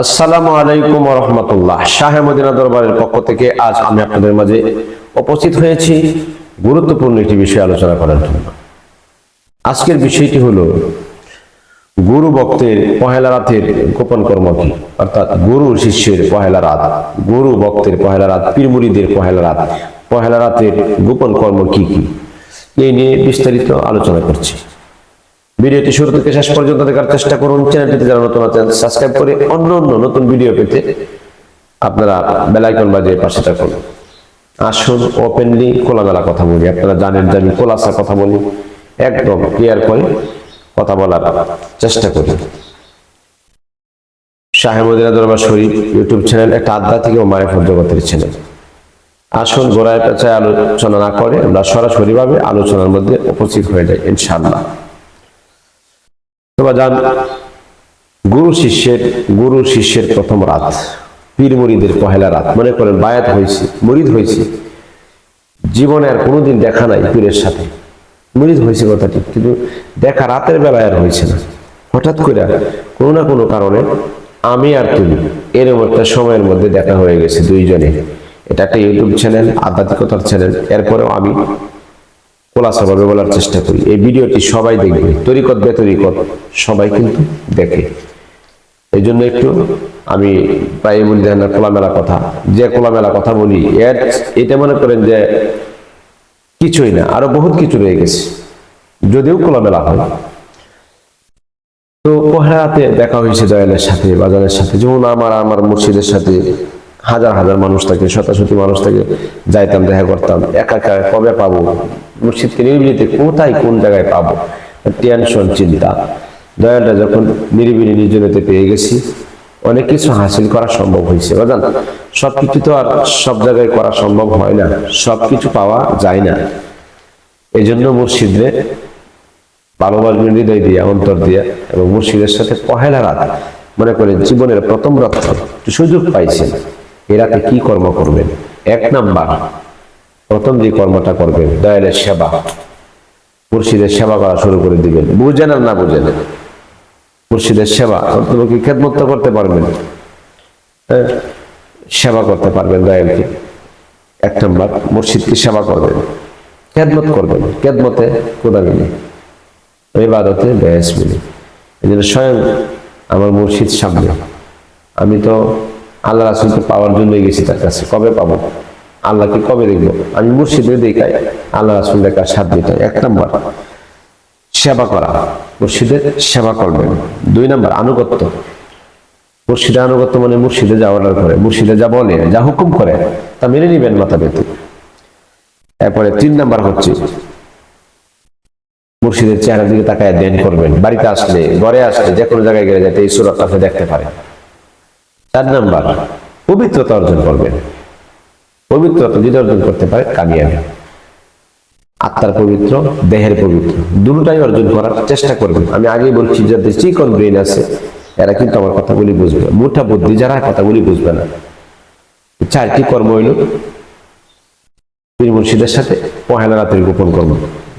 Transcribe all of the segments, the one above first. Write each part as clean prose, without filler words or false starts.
আসসালামু আলাইকুম ওয়া রাহমাতুল্লাহ। শাহে মদিনা দরবারের পক্ষ থেকে আজ আমি আপনাদের মাঝে উপস্থিত হয়েছি গুরুত্বপূর্ণ একটি বিষয় আলোচনা করার জন্য। আজকের বিষয়টি হলো গুরু ভক্তের পহেলা রাতের গোপন কর্ম কি, অর্থাৎ গুরু শিষ্যের পহেলা রাত, গুরু ভক্তের পহেলা রাত, পীর মুরিদের পহেলা রাতের গোপন কর্ম কি কি, এই নিয়ে বিস্তারিত আলোচনা করছি। ভিডিওটি শুরু থেকে শেষ পর্যন্ত দেখার চেষ্টা করুন। চ্যানেলটিতে যারা নতুন আছেন সাবস্ক্রাইব করে অন্য নতুন ভিডিও পেতে আপনারা বেল আইকন বাজিয়ে পাশে থাকুন। আসুন ওপেনলি খোলামেলা কথা বলি। আপনারা জানেন যে আমি খোলাসা কথা বলি, একদম ক্লিয়ার করে কথা বলার চেষ্টা করি। শাহে মদিনা দরবার শরীফ ইউটিউব চ্যানেল একটা আধ্যাত্মিক ও মারিফত জগতের চ্যানেল। আসুন গোড়ায় পেঁচায় আলোচনা না করে আমরা সরাসরি ভাবে আলোচনার মধ্যে উপস্থিত হয়ে যাই ইনশাআল্লাহ। গুরু শিষ্যের প্রথম রাত, পীর মুরিদের পহেলা রাত। মনে করেন বায়াত হয়েছে, মুরিদ হয়েছে, জীবনে আর কোনোদিন দেখা নাই পীরের সাথে, মুরিদ হয়েছে কথা ঠিক, কিন্তু দেখা রাতের বেলায় আর হয়েছে না। হঠাৎ করে কোনো না কোনো কারণে আমি আর তুমি এরকম একটা সময়ের মধ্যে দেখা হয়ে গেছে দুইজনে। এটা একটা ইউটিউব চ্যানেল, আধ্যাত্মিকতার চ্যানেল। এরপরেও আমি খোলাসাভাবে বলার চেষ্টা করি। এই ভিডিওটি সবাই দেখবে, তরিকত বেতরিকত সবাই কিন্তু দেখে। এই জন্য একটু আমি প্রায় বলি না খোলামেলা কথা, যে খোলামেলা কথা বলি এটা মনে করেন যে কিছুই না, আরো বহুত কিছু রয়ে গেছে যদিও খোলামেলা হয়। তো পহেলা রাতে দেখা হয়েছে দয়ালের সাথে, বাজারের সাথে, যেমন আমার মুর্শিদের সাথে হাজার হাজার মানুষ থাকে, শতাশতি মানুষ থাকে, যাইতাম, দেখা করতাম। একা একা কবে পাবো মুর্শিদকে নিরিবিলিতে, কোথায় কোন জায়গায় পাবো, টেনশন চিন্তা। দয়ালটা যখন নিরিবিলি নির্জনতে পেয়ে গেছি, অনেক কিছু হাসিল করা সম্ভব হয়েছে। বাজান সবকিছু তো আর সব জায়গায় করা সম্ভব হয় না, সবকিছু পাওয়া যায় না। এই জন্য মুর্শিদরে ভালোবাসবেন হৃদয় দিয়া, অন্তর দিয়া, এবং মুর্শিদের সাথে পহেলা রাত মনে করে জীবনের প্রথম রাত্র সুযোগ পাইছেন। এ রাতে কি কর্ম করবেন? এক নাম্বার, প্রথম যে কর্মটা করবেন দয়ালের সেবা, মুর্শিদের সেবা করা শুরু করে দিবেন। বুঝেন আর না বুঝেন, মুর্শিদের সেবা কি খেদমত করতে পারবেন, সেবা করতে পারবেন দয়ালকে। এক নাম্বার, মুর্শিদকে সেবা করবেন, খেদমত করবেন। খেদমতে কোদা মিলে, ইবাদতে বেহেস মিলে। এই জন্য স্বয়ং আমার মুর্শিদ সামনে, আমি তো আল্লাহ রাসূলকে পাওয়ার জন্যই গেছি তার কাছে। কবে পাবো আল্লাহকে, কবে দেখবো? আমি মুর্শিদের দেখাই, আল্লাহ রাসূল দেখার সাথ দিতাম। এক নাম্বার সেবা করা, মুর্শিদের সেবা করবেন। দুই নাম্বার আনুগত্য। মুর্শিদের আনুগত্য মানে মুর্শিদে যা অর্ডার করে, মুর্শিদে যা বলে, যা হুকুম করে তা মেনে নিবেন মাথা পেতে। এরপরে তিন নাম্বার হচ্ছে মুর্শিদের চেহারার দিকে তাকায় ধ্যান করবেন। বাড়িতে আসলে, ঘরে আসলে, যে কোনো জায়গায় গেলে যাতে এই সূরাটা আপনি দেখতে পারেন। চার নাম্বার পবিত্রতা অর্জন করবেন। পবিত্রতা যদি অর্জন করতে পারে কামিয়াবি। আত্মার পবিত্র, দেহের পবিত্র, দুটোটাই অর্জন করার চেষ্টা করবেন। আমি আগেই বলছি, যাদের চিকন ব্রেন আছে এরা কিন্তু আমার কথাগুলি বুঝবে, মোটা বুদ্ধি যারা কথাগুলি বুঝবে না। চারটি কর্ম হইল পীর মুর্শিদের সাথে পহেলা রাতের গোপন কর্ম।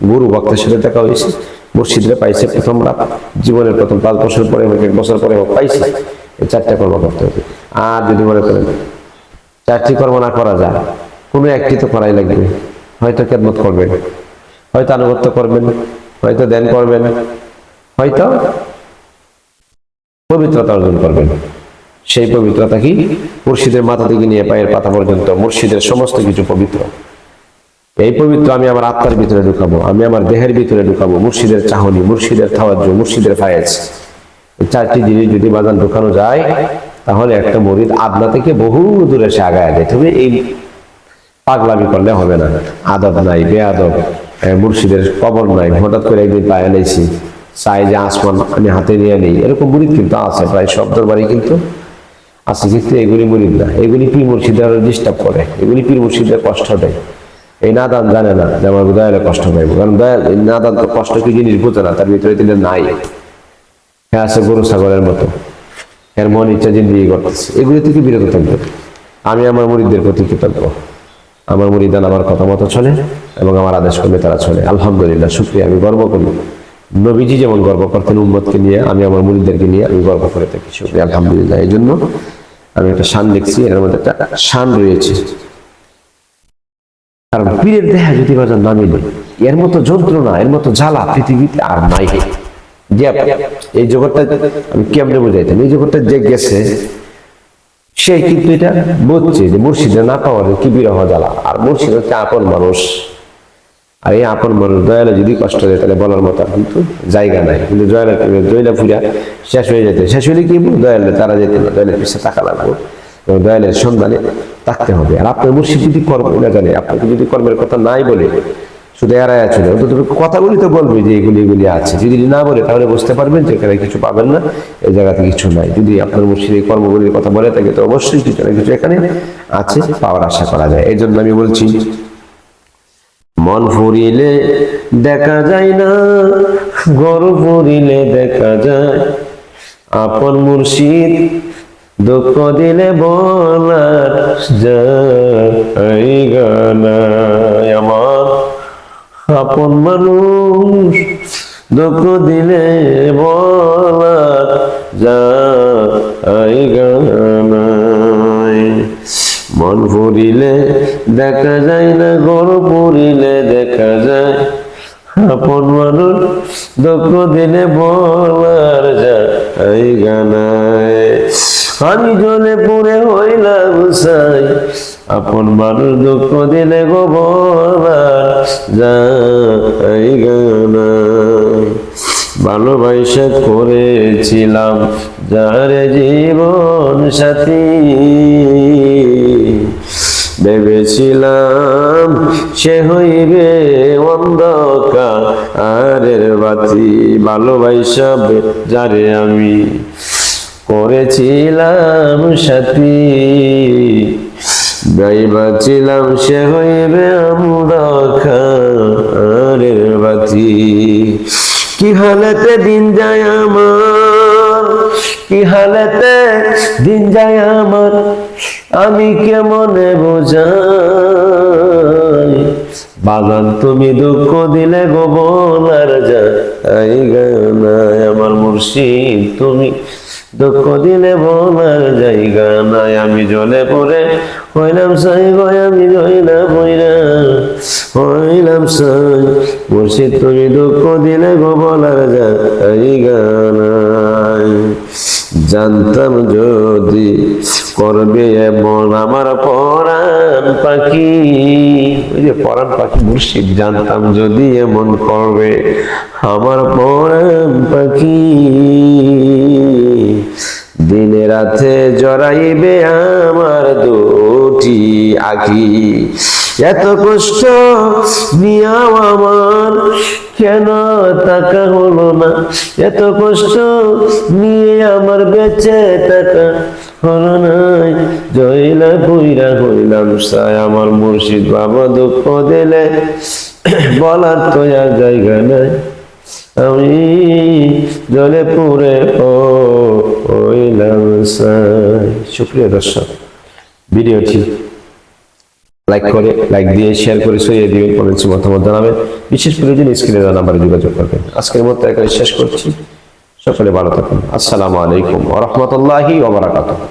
গুরু ভক্তের সাথে দেখা হয়েছে, মুর্শিদরে পাইছে প্রথম রাত, জীবনের প্রথম 5 বছর পরে হোক, 1 বছর পরে হোক পাইছে। এই চারটা কর্ম করতে হবে। আর যদি মনে করেন চারটি কর্ম না করা যায়, কোনো একটি তো করাই লাগবে। হয়তো খেদমত করবেন, হয়তো আনুগত্য করবেন, হয়তো ধ্যান করবেন, হয়তো পবিত্রতা অর্জন করবেন। সেই পবিত্রতা কি? মুর্শিদের মাথা থেকে নিয়ে পায়ের পাতা পর্যন্ত মুর্শিদের সমস্ত কিছু পবিত্র। এই পবিত্র আমি আমার আত্মার ভিতরে ঢুকাবো, আমি আমার দেহের ভিতরে ঢুকাবো। মুর্শিদের চাহনি, মুর্শিদের তাওয়াজ্জুহ, মুর্শিদের ফায়েজ, এই চারটি জিনিস যদি বাজান ঢুকানো যায়, তাহলে একটা মুরিদ আদনা থেকে বহু দূরে সে আগায় যেতে হবে। এই পাগলামি করলে হবে না। আদব নাই, বেআদব, মুর্শিদের কবর নাই, হঠাৎ করে একদিন পায়ে নিয়েছি, চাই যে আসমান আমি হাতে নিয়ে নেই, এরকম মুরিদ কিন্তু আছে প্রায় সব দরবারই কিন্তু আছে। কিন্তু এগুলি মুরিদ না, এগুলি পীর মুর্শিদের ডিস্টার্ব করে, এগুলি পীর মুর্শিদের কষ্ট দেয়। এই নাদান জানে না যে আমার দয়ালে কষ্ট পাইব, কারণ দয়াল নাদান তো কষ্ট কি জিনিস বোঝে না, তার ভিতরে দিলে নাই। হ্যাঁ আছে গরু ছাগলের মতো, এর মন ইচ্ছা জিন্দিগি করতেছে। এগুলি থেকে বিরত থাকবে। আমি আমার মুরিদদের প্রতি কৃতজ্ঞ। আমার মুরিদান আমার কথা মতো চলে এবং আমার আদেশ করলে তারা চলে। আলহামদুলিল্লাহ, শুকরিয়া, আমি গর্ব করি নবীজি যেমন গর্ব করতেন উম্মতকে নিয়ে, আমি আমার মুরিদদেরকে নিয়ে আমি গর্ব করে থাকি। শুকরিয়া, আলহামদুলিল্লাহ। এই জন্য আমি একটা শান লিখছি, এর মধ্যে একটা শান রয়েছে। কারণ পীরের দেহা যদি বাজার না মিলে, এর মতো যন্ত্রণা, এর মতো জ্বালা পৃথিবীতে আর নাই। যে এই জগৎটা আমি কেমনে বুঝাইতাম, এই জগৎটা যে গেছে সে কিন্তু এটা বুঝছে যে মুর্শিদে না পাওয়ার কি বিরহ জ্বালা। আর মুর্শিদ হচ্ছে আপন মানুষ, আর এই আপন মানুষ দয়ালে যদি কষ্ট দেয় তাহলে বলার মতো কিন্তু জায়গা নাই। কিন্তু জয়লা ফুরা শেষ হয়ে যেত, শেষ হলে কি দয়ালে তারা যেত না, দয়ালের পিছিয়ে টাকা লাগবে, দয়ালের সন্ধানে থাকতে হবে। আর আপনার মুর্শিদ যদি কর্ম না জানে, আপনাকে যদি কর্মের কথা নাই বলে শুধু এড়ায় আছে, অন্তত কথাগুলি তো বলবে যে এগুলি এগুলি আছে। যদি না বলে তাহলে বুঝতে পারবেন যে এখানে কিছু পাবেন না, এই জায়গাতে কিছু নাই। যদি আপনার মুর্শিদ এই কর্মগুলির কথা বলে থাকে তো অবশ্যই কিছু না কিছু এখানে আছে, পাওয়ার আশা করা যায়। এই জন্য আমি বলছি, মন ফুরিলে দেখা যায় না, ঘর ফুরিলে দেখা যায়, আপন মুর্শিদ দুঃখ দিলে বলার জায়গা নাই আমার। আপন মানুষ দুঃখ দিলে বলার জায়গা নাই। মন ফুরিলে দেখা যায় না, ঘর পুরিলে দেখা যায়, আপন মানুষ দুঃখ দিলে বলার জায়গা নাই। আমি জ্বলে পুড়ে হইলাম ছাই, আপন মানুষ দুঃখ দিলে গো বলার জায়গা নাই। ভালোবাসা করেছিলাম যারে জীবন সাথী, ভেবেছিলাম সে হইবে অন্ধকারের বাতি। ভালোবাসা যারে আমি করেছিলাম সাথী, ভাইবাছিলাম সে হইবে অন্ধকারের বাতি। কি হালতে দিন যায় আমার, কি হালতে দিন যায় আমার, আমি কেমনে বোঝাই। বাগান তুমি দুঃখ দিলে গো বলার জায়গা নাই। আমার মুর্শিদ তুমি দুঃখ দিলে বলার জায়গা নাই। আমি জলে পড়ে হইলাম সাই গো, আমি রইলাম বইরা হইলাম সাই। মুর্শিদ তুমি দুঃখ দিলে গো বলার জায়গা নাই। জানতাম যদি করবে এমন আমার পরাণ পাখি, ওই যে পরাণ পাখি মুর্শিদ, জানতাম যদি এমন করবে আমার পরাণ পাখি, দিনে রাতে জড়াইবে আমার দুটি আখি। এত কষ্ট নিয়াও আমার কেন টাকা হলো না, এত কষ্ট নিয়ে আমার বেঁচে টাকা হলো নাই। জয়লা বইরা হইলাম সাই, আমার মুর্শিদ বাবা দুঃখ দিলে বলার তো আর জায়গা নাই। আমি জলে পুরে হইলাম সাই। শুকরিয়া দর্শক, ভিডিওটি লাইক দিয়ে শেয়ার করে ছড়িয়ে দিবেন, কমেন্টস মতামত জানাবেন। বিশেষ প্রয়োজন স্ক্রিনে দেওয়া নাম্বারে যোগাযোগ করবেন। আজকের মতো এখানে শেষ করছি। সকলে ভালো থাকুন। আসসালামু আলাইকুম ওয়া রাহমাতুল্লাহি ওয়া বারাকাতুহু।